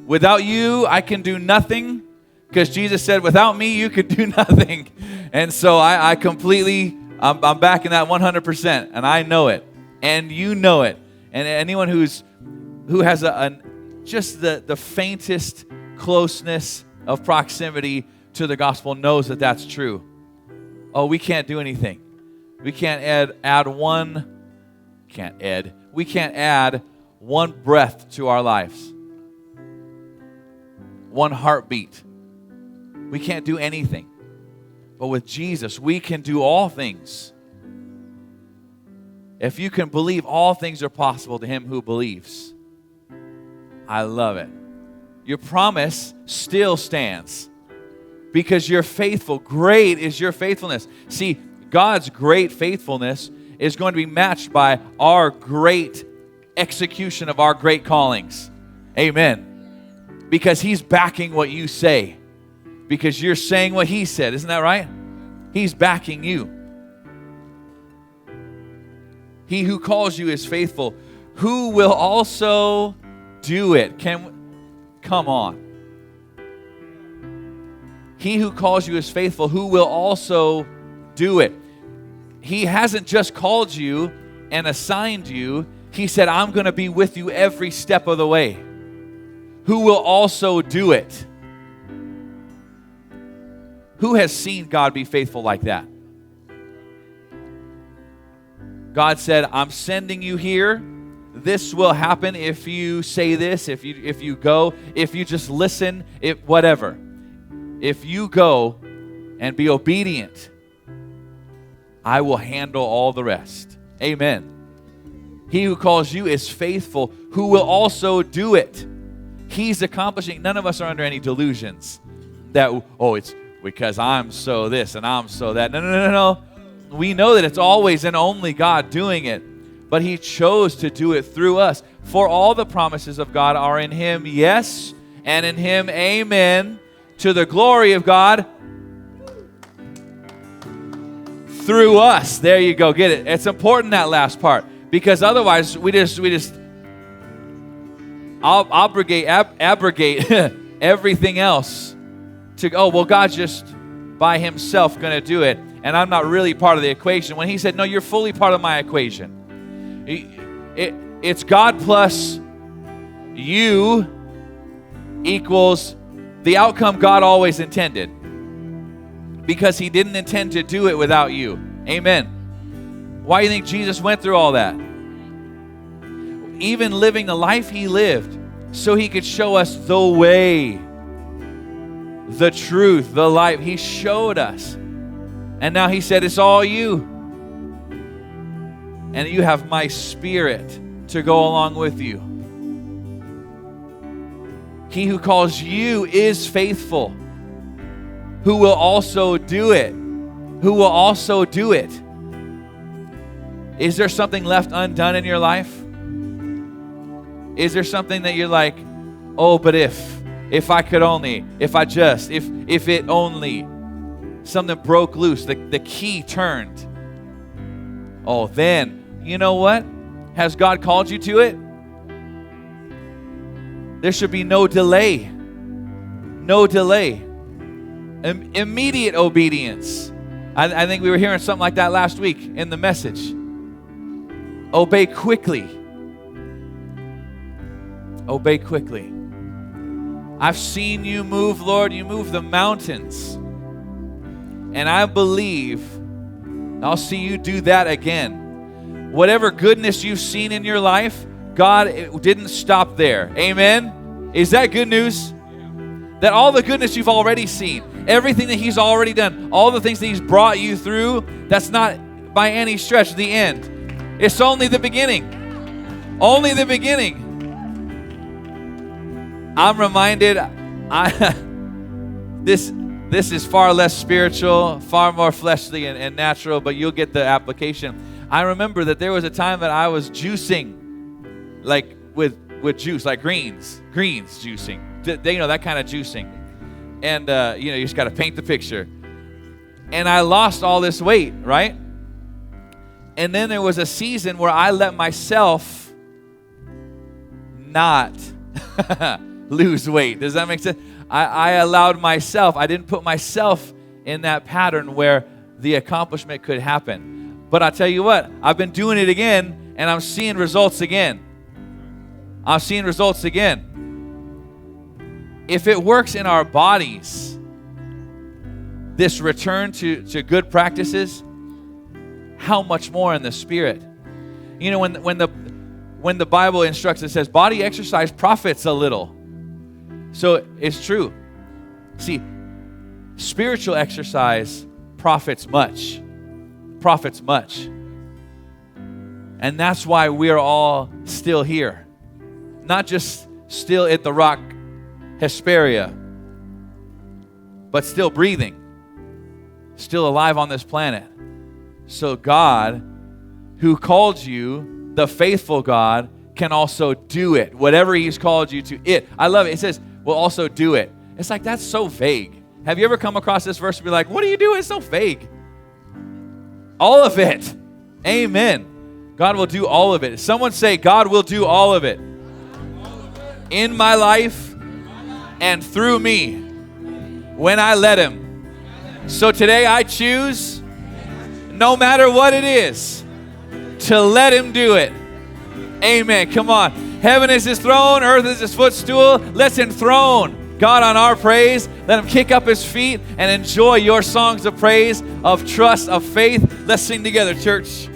Without you, I can do nothing, because Jesus said, without me, you could do nothing. And so I completely, I'm backing that 100%, and I know it, and you know it. And anyone who has just the faintest closeness of proximity to the gospel knows that that's true. Oh, we can't do anything. We can't add one breath to our lives. One heartbeat. We can't do anything. But with Jesus, we can do all things. If you can believe, all things are possible to him who believes. I love it. Your promise still stands because you're faithful. Great is your faithfulness. See, God's great faithfulness is going to be matched by our great execution of our great callings. Amen. Because he's backing what you say. Because you're saying what he said. Isn't that right? He's backing you. He who calls you is faithful, who will also do it. Come on. He who calls you is faithful, who will also do it. He hasn't just called you and assigned you. He said, I'm going to be with you every step of the way. Who will also do it? Who has seen God be faithful like that? God said, I'm sending you here. This will happen if you say this, if you go, if you just listen, whatever. If you go and be obedient, I will handle all the rest. Amen. He who calls you is faithful, who will also do it. He's accomplishing. None of us are under any delusions that, it's because I'm so this and I'm so that. No. We know that it's always and only God doing it. But he chose to do it through us. For all the promises of God are in him, yes, and in him, amen, to the glory of God through us. There you go. Get it. It's important, that last part, because otherwise we just abrogate everything else to God's just by himself going to do it, and I'm not really part of the equation. When he said, no, you're fully part of my equation. It's God plus you equals the outcome God always intended, because he didn't intend to do it without you. Amen. Why do you think Jesus went through all that? Even living the life he lived so he could show us the way, the truth, the life. He showed us. And now he said, it's all you. And you have my spirit to go along with you. He who calls you is faithful, who will also do it. Who will also do it. Is there something left undone in your life? Is there something that you're like, but if I could only, if it only, something broke loose, the key turned. Then, you know what? Has God called you to it? There should be no delay. No delay. Immediate obedience. I think we were hearing something like that last week in the message. Obey quickly. Obey quickly. I've seen you move, Lord. You move the mountains. And I believe I'll see you do that again. Whatever goodness you've seen in your life, God didn't stop there. Amen? Is that good news? That all the goodness you've already seen, everything that he's already done, all the things that he's brought you through, that's not by any stretch the end. It's only the beginning. Only the beginning. I'm reminded, this is far less spiritual, far more fleshly and natural, but you'll get the application. I remember that there was a time that I was juicing, like with juice, like greens juicing. That kind of juicing. And, you just got to paint the picture. And I lost all this weight, right? And then there was a season where I let myself not lose weight. Does that make sense? I allowed myself, I didn't put myself in that pattern where the accomplishment could happen. But I tell you what, I've been doing it again, and I'm seeing results again. I'm seeing results again. If it works in our bodies, this return to good practices, how much more in the spirit? You know, when the Bible instructs, it says, body exercise profits a little. So it's true. See, spiritual exercise profits much. Profits much. And that's why we're all still here. Not just still at the Rock Hesperia, but still breathing. Still alive on this planet. So God, who called you, the faithful God, can also do it. Whatever He's called you to, it. I love it. It says, will also do it. It's like, that's so vague. Have you ever come across this verse and be like, what do you do? It's so vague. All of it. Amen. God will do all of it. Someone say, God will do all of it. In my life and through me when I let Him. So today I choose, no matter what it is, to let Him do it. Amen. Come on. Heaven is His throne. Earth is His footstool. Let's enthrone God on our praise. Let Him kick up His feet and enjoy your songs of praise, of trust, of faith. Let's sing together, church.